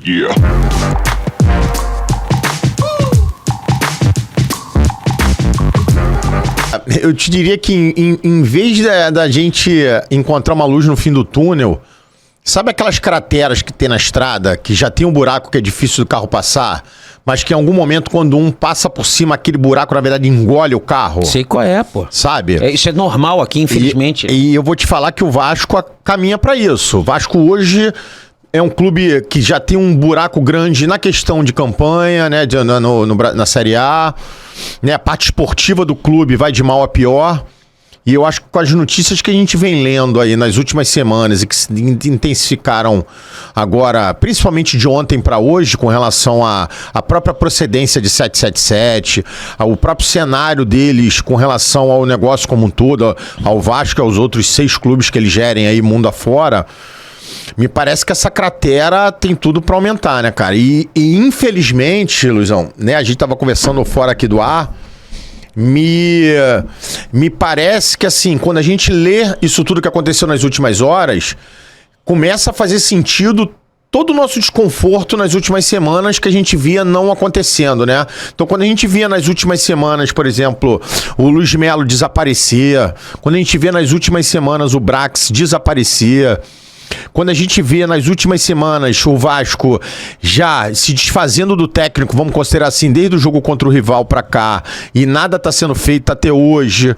Yeah. Eu te diria que em vez da gente encontrar uma luz no fim do túnel, sabe aquelas crateras que tem na estrada, que já tem um buraco que é difícil do carro passar, mas que em algum momento, quando um passa por cima, aquele buraco, na verdade, engole o carro? Sei qual é, pô. Sabe? Isso é normal aqui, infelizmente. E eu vou te falar que o Vasco caminha pra isso. O Vasco hoje é um clube que já tem um buraco grande na questão de campanha, né, na Série A, né, a parte esportiva do clube vai de mal a pior, e eu acho que com as notícias que a gente vem lendo aí nas últimas semanas e que se intensificaram agora, principalmente de ontem para hoje, com relação à própria procedência de 777, ao próprio cenário deles com relação ao negócio como um todo, ao Vasco e aos outros 6 clubes que eles gerem aí mundo afora, me parece que essa cratera tem tudo pra aumentar, né, cara? E infelizmente, Luizão, né, a gente tava conversando fora aqui do ar, me parece que, assim, quando a gente lê isso tudo que aconteceu nas últimas horas, começa a fazer sentido todo o nosso desconforto nas últimas semanas que a gente via não acontecendo, né? Então, quando a gente via nas últimas semanas, por exemplo, o Luiz Melo desaparecer, quando a gente via nas últimas semanas o Brax desaparecer, quando a gente vê nas últimas semanas o Vasco já se desfazendo do técnico, vamos considerar assim, desde o jogo contra o rival pra cá, e nada tá sendo feito até hoje,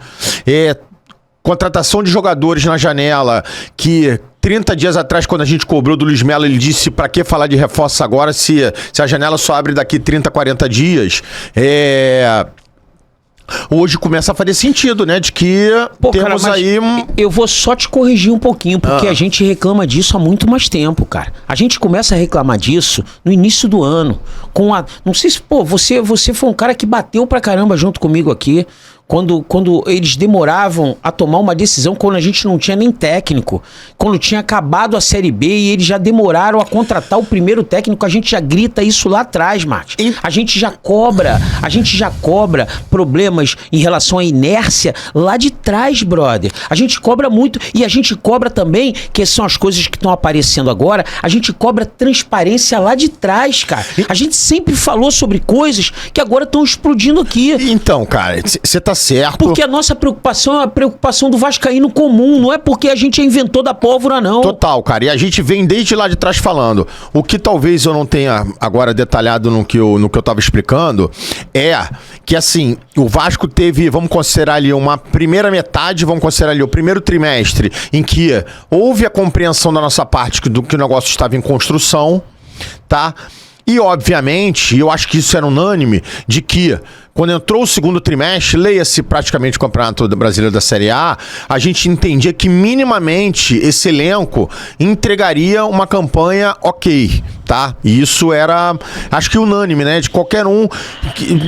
contratação de jogadores na janela, que 30 dias atrás, quando a gente cobrou do Luiz Melo, ele disse pra que falar de reforço agora se a janela só abre daqui 30, 40 dias, hoje começa a fazer sentido, né? De que temos cara, aí... Eu vou só te corrigir um pouquinho, porque a gente reclama disso há muito mais tempo, cara. A gente começa a reclamar disso no início do ano. Não sei se, você foi um cara que bateu pra caramba junto comigo aqui. Quando eles demoravam a tomar uma decisão, quando a gente não tinha nem técnico, quando tinha acabado a Série B e eles já demoraram a contratar o primeiro técnico, a gente já grita isso lá atrás, Martin. A gente já cobra problemas em relação à inércia lá de trás, brother. A gente cobra muito e a gente cobra também, que são as coisas que estão aparecendo agora, a gente cobra transparência lá de trás, cara. A gente sempre falou sobre coisas que agora estão explodindo aqui. Então, cara, você tá certo. Porque a nossa preocupação é a preocupação do vascaíno comum, não é porque a gente é inventor da pólvora, não. Total, cara. E a gente vem desde lá de trás falando. O que talvez eu não tenha agora detalhado no que eu tava explicando é que, assim, o Vasco teve, vamos considerar ali uma primeira metade, vamos considerar ali o primeiro trimestre, em que houve a compreensão da nossa parte do que o negócio estava em construção, tá? E, obviamente, eu acho que isso era unânime, de que quando entrou o segundo trimestre, leia-se praticamente o Campeonato Brasileiro da Série A, a gente entendia que minimamente esse elenco entregaria uma campanha ok, tá? E isso era, acho que unânime, né? De qualquer um.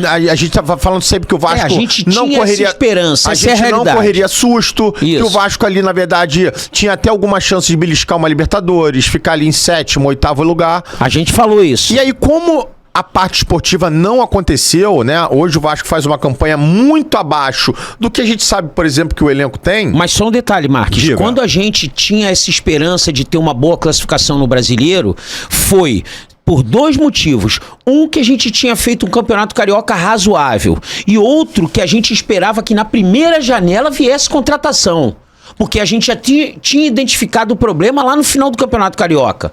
A gente tava falando sempre que o Vasco a gente não tinha correria... essa esperança, a essa é gente a não realidade. correria susto, Isso. que o Vasco ali, na verdade, tinha até alguma chance de beliscar uma Libertadores, ficar ali em 7º, 8º lugar. A gente falou isso. E aí, como a parte esportiva não aconteceu, né? Hoje o Vasco faz uma campanha muito abaixo do que a gente sabe, por exemplo, que o elenco tem. Mas só um detalhe, Marques. Diga. Quando a gente tinha essa esperança de ter uma boa classificação no Brasileiro, foi por 2 motivos. Um, que a gente tinha feito um campeonato carioca razoável. E outro, que a gente esperava que na primeira janela viesse contratação. Porque a gente já tinha identificado o problema lá no final do campeonato carioca.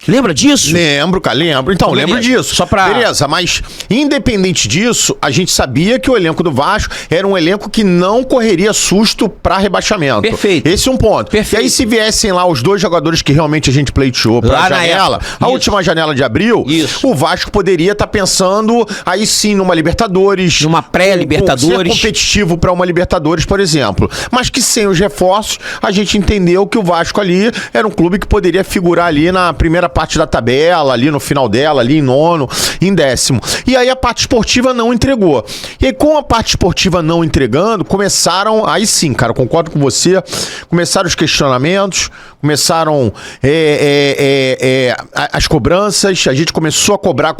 Lembra disso? Lembro, cara, lembro. Então, Beleza. lembro disso. Só pra... Beleza, mas independente disso, a gente sabia que o elenco do Vasco era um elenco que não correria susto pra rebaixamento. Perfeito. Esse é um ponto. Perfeito. E aí, se viessem lá os 2 jogadores que realmente a gente pleiteou pra Lá na janela, época. a Isso. última janela de abril, Isso. o Vasco poderia estar pensando aí sim numa Libertadores. Numa pré-Libertadores. Ser competitivo pra uma Libertadores, por exemplo. Mas que sem os reforços, a gente entendeu que o Vasco ali era um clube que poderia figurar ali na primeira parte da tabela, ali no final dela, ali em 9º, em 10º. E aí a parte esportiva não entregou. E aí com a parte esportiva não entregando, começaram, aí sim, cara, concordo com você, começaram os questionamentos, começaram as cobranças, a gente começou a cobrar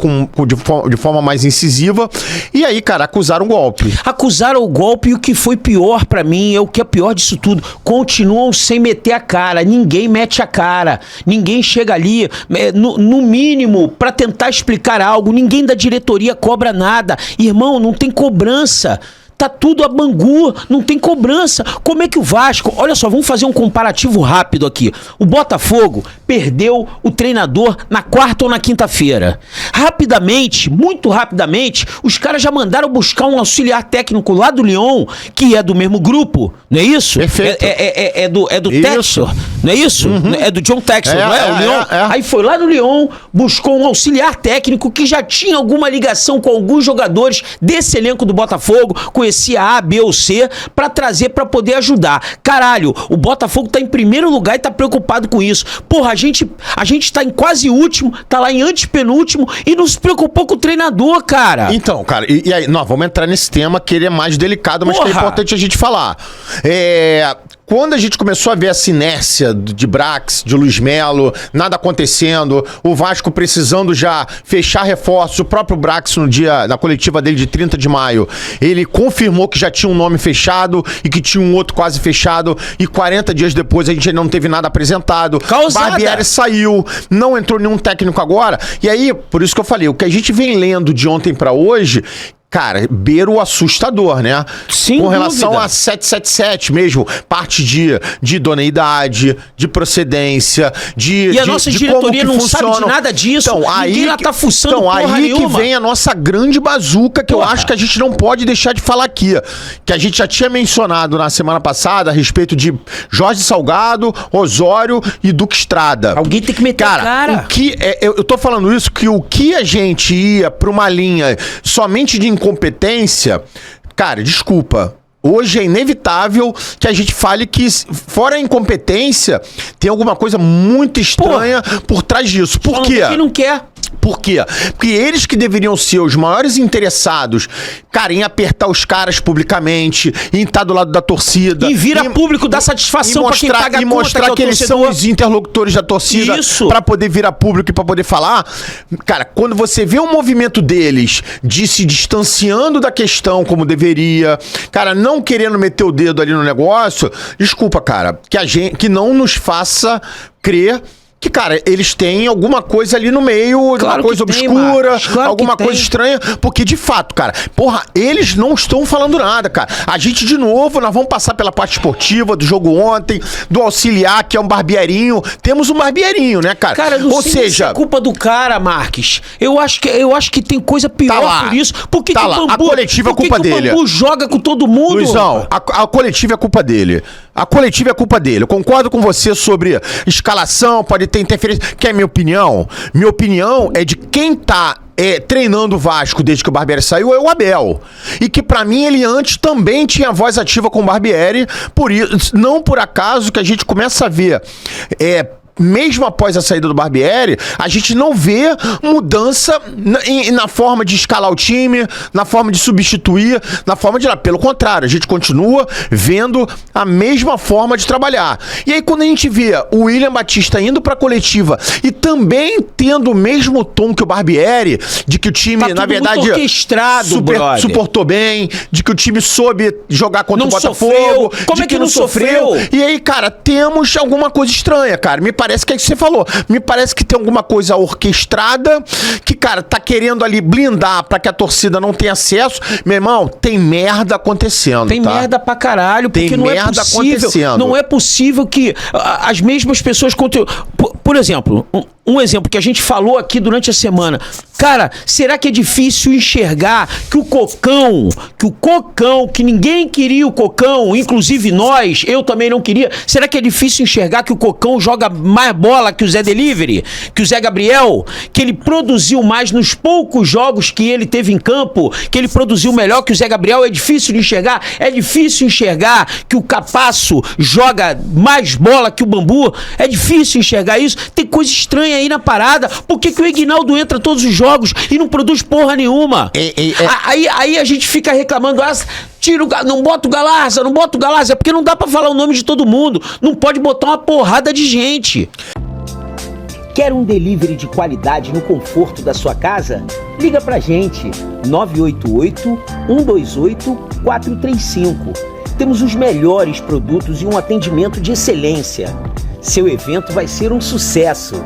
de forma mais incisiva, e aí, cara, acusaram o golpe. Acusaram o golpe, e o que foi pior pra mim, o que é pior disso tudo, continuam sem meter a cara, ninguém mete a cara, ninguém chega ali, no mínimo, pra tentar explicar algo, ninguém da diretoria cobra nada. Irmão, não tem cobrança. Tá tudo a bangu, não tem cobrança. Como é que o Vasco... Olha só, vamos fazer um comparativo rápido aqui. O Botafogo perdeu o treinador na quarta ou na quinta-feira. Rapidamente, muito rapidamente, os caras já mandaram buscar um auxiliar técnico lá do Lyon, que é do mesmo grupo, não é isso? Perfeito. É do Textor, não é isso? Uhum. É do John Textor, não é? O Lyon. Aí foi lá no Lyon, buscou um auxiliar técnico que já tinha alguma ligação com alguns jogadores desse elenco do Botafogo, conhecia A, B ou C, pra trazer pra poder ajudar. Caralho, o Botafogo tá em primeiro lugar e tá preocupado com isso. Porra, a gente tá em quase último, tá lá em antepenúltimo e não se preocupou com o treinador, cara. Então, cara, e aí, nós vamos entrar nesse tema que ele é mais delicado, mas que é importante a gente falar. Quando a gente começou a ver essa inércia de Brax, de Luiz Melo, nada acontecendo, o Vasco precisando já fechar reforços, o próprio Brax na coletiva dele de 30 de maio, ele confirmou que já tinha um nome fechado e que tinha um outro quase fechado, e 40 dias depois a gente ainda não teve nada apresentado. Causada. Barbieri saiu, não entrou nenhum técnico agora, e aí, por isso que eu falei, o que a gente vem lendo de ontem pra hoje... Cara, beira o assustador, né? Sem Com relação dúvida. a 777 mesmo, parte de idoneidade, de procedência, E a nossa diretoria não sabe de nada disso. Então, ninguém lá tá fuçando porra aí nenhuma. que vem a nossa grande bazuca, que eu acho que a gente não pode deixar de falar aqui. Que a gente já tinha mencionado na semana passada a respeito de Jorge Salgado, Osório e Duque Estrada. Alguém tem que meter a cara. Eu tô falando isso, que o que a gente ia pra uma linha somente de incompetência, cara, desculpa. Hoje é inevitável que a gente fale que, fora a incompetência, tem alguma coisa muito estranha por trás disso. Por quê? Quem não quer. Por quê? Porque eles que deveriam ser os maiores interessados, cara, em apertar os caras publicamente, em estar do lado da torcida. E vira público, dá satisfação pra quem paga a conta, mostrar que eles torcedor. são os interlocutores da torcida. Isso. Pra poder virar público e pra poder falar. Cara, quando você vê um movimento deles de se distanciando da questão como deveria, cara, não querendo meter o dedo ali no negócio, desculpa, cara, que não nos faça crer que, cara, eles têm alguma coisa ali no meio, Claro alguma coisa que tem, obscura, Marcos. Claro alguma que coisa tem. estranha, porque de fato, cara, porra, eles não estão falando nada, cara. A gente, de novo, nós vamos passar pela parte esportiva do jogo ontem, do auxiliar, que é um barbearinho. Temos um barbearinho, né, cara? Cara, não Ou sei seja, se é culpa do cara, Marques. Eu acho que tem coisa pior Tá lá. por isso. Por que Tá que lá. o Bambu, A coletiva é por que culpa que dele. O Bambu joga com todo mundo? Luizão, a coletiva é culpa dele. A coletiva é culpa dele. Eu concordo com você sobre escalação, pode ter interferência. Quer minha opinião? Minha opinião é de quem tá treinando o Vasco desde que o Barbieri saiu, é o Abel. E que pra mim ele antes também tinha voz ativa com o Barbieri, por isso, não por acaso que a gente começa a ver mesmo após a saída do Barbieri, a gente não vê mudança na forma de escalar o time, na forma de substituir, na forma de... Pelo contrário, a gente continua vendo a mesma forma de trabalhar. E aí quando a gente vê o William Batista indo pra coletiva e também tendo o mesmo tom que o Barbieri, de que o time, Tá na tudo verdade, muito orquestrado, brother. suportou bem, de que o time soube jogar contra Não o Botafogo. sofreu. Como de é que não sofreu? E aí, cara, temos alguma coisa estranha, cara. Me parece que é isso que você falou. Me parece que tem alguma coisa orquestrada que, cara, tá querendo ali blindar pra que a torcida não tenha acesso. Meu irmão, tem merda acontecendo, Tem tá? merda pra caralho, porque Tem não é merda possível. acontecendo. Não é possível que as mesmas pessoas... Por exemplo, um exemplo que a gente falou aqui durante a semana. Cara, será que é difícil enxergar que o Cocão, que ninguém queria o Cocão, inclusive nós, eu também não queria. Será que é difícil enxergar que o Cocão joga mais bola que o Zé Delivery, que o Zé Gabriel, que ele produziu mais nos poucos jogos que ele teve em campo, que ele produziu melhor que o Zé Gabriel? É difícil de enxergar? É difícil enxergar que o Capasso joga mais bola que o Bambu? É difícil enxergar isso? Tem coisa estranha aí na parada. Por que o Ignaldo entra todos os jogos e não produz porra nenhuma? Aí a gente fica reclamando, não bota o Galarza, não bota o Galarza, porque não dá pra falar o nome de todo mundo. Não pode botar uma porrada de gente. Quer um delivery de qualidade no conforto da sua casa? Liga pra gente, 988-128-435. Temos os melhores produtos e um atendimento de excelência. Seu evento vai ser um sucesso.